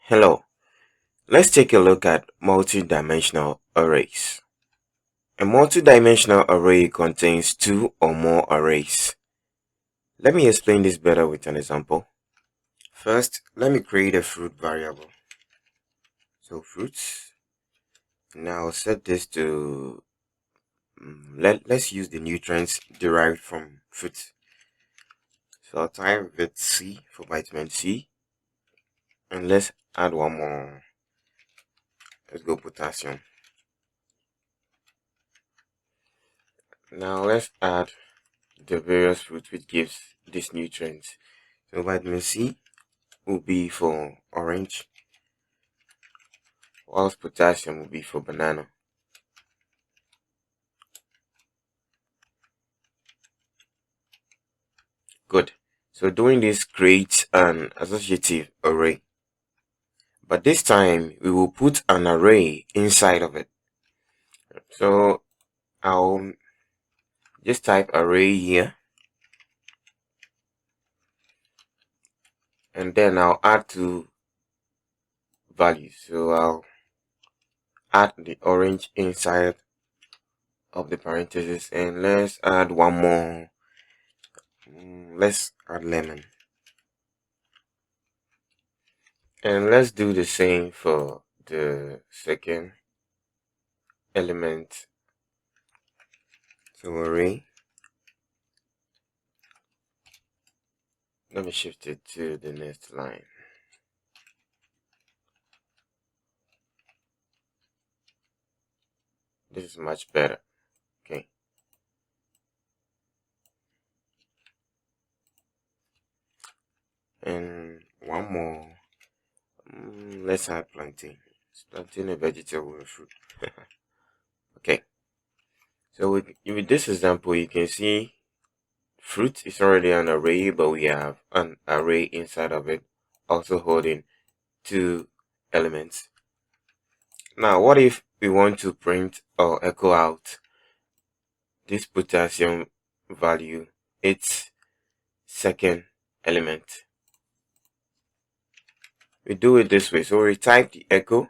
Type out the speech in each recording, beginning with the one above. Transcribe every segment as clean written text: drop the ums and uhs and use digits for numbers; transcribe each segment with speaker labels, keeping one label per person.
Speaker 1: Hello, let's take a look at multidimensional arrays. A multidimensional array contains two or more arrays. Let me explain this better with an example. First, let me create a fruit variable. So fruits. Now set this to let's use the nutrients derived from fruits. So I'll type with C for vitamin C, and let's add one more. Let's go potassium. Now let's add the various fruits which gives these nutrients. So vitamin C will be for orange, whilst potassium will be for banana. Good. So doing this creates an associative array. But this time we will put an array inside of it. So I'll just type array here. And then I'll add two values. So I'll add the orange inside of the parentheses, and let's add one more. Let's add lemon. And let's do the same for the second element. So array. Let me shift it to the next line. This is much better. Okay. And one more. Let's add plantain. Is plantain a vegetable or fruit? Okay. So with this example, you can see fruit is already an array, but we have an array inside of it, also holding two elements. Now, what if we want to print or echo out this potassium value, its second element? We do it this way. So we type the echo,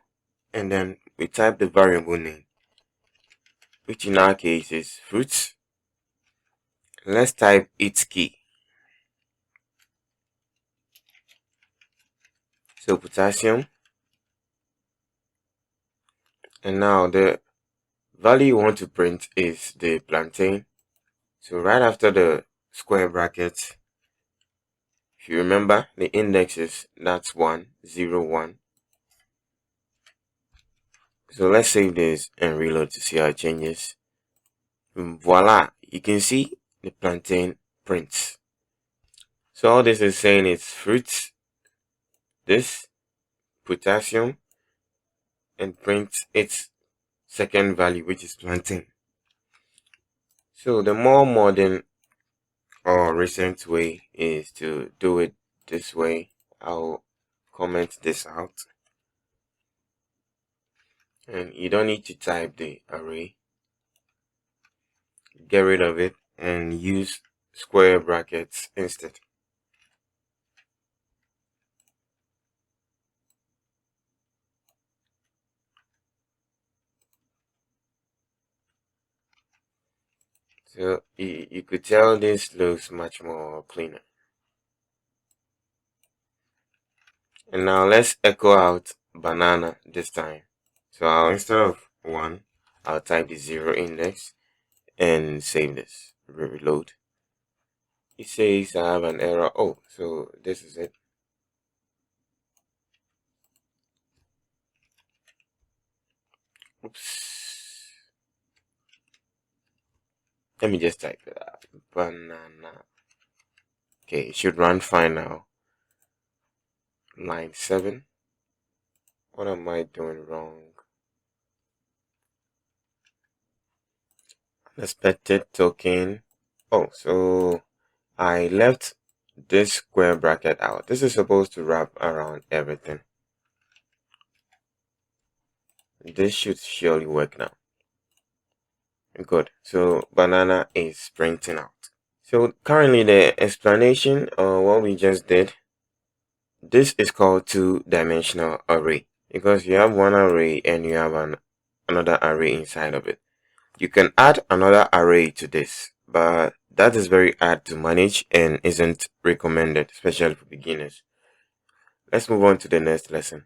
Speaker 1: and then we type the variable name, which in our case is fruits. Let's type its key. So potassium. And now the value you want to print is the plantain. So right after the square brackets, if you remember, the index is that's 1, 0, 1. So let's save this and reload to see how it changes. Voila, you can see the plantain prints. So all this is saying is fruits, this potassium, and print its second value, which is plantain. So the more modern or recent way is to do it this way. I'll comment this out, and you don't need to type the array. Get rid of it and use square brackets instead. So you could tell this looks much more cleaner. And now let's echo out banana this time. So instead of 1, I'll type the 0 index and save this. Reload. It says I have an error. Oh, so this is it. Oops. Let me just type it out. Banana. Okay, it should run fine now. Line 7. What am I doing wrong? Unexpected token. Oh, so I left this square bracket out. This is supposed to wrap around everything. This should surely work now. Good. So banana is printing out. So currently the explanation or what we just did This is called two-dimensional array because you have one array and you have another array inside of it. You can add another array to this, but that is very hard to manage and isn't recommended, especially for beginners. Let's move on to the next lesson.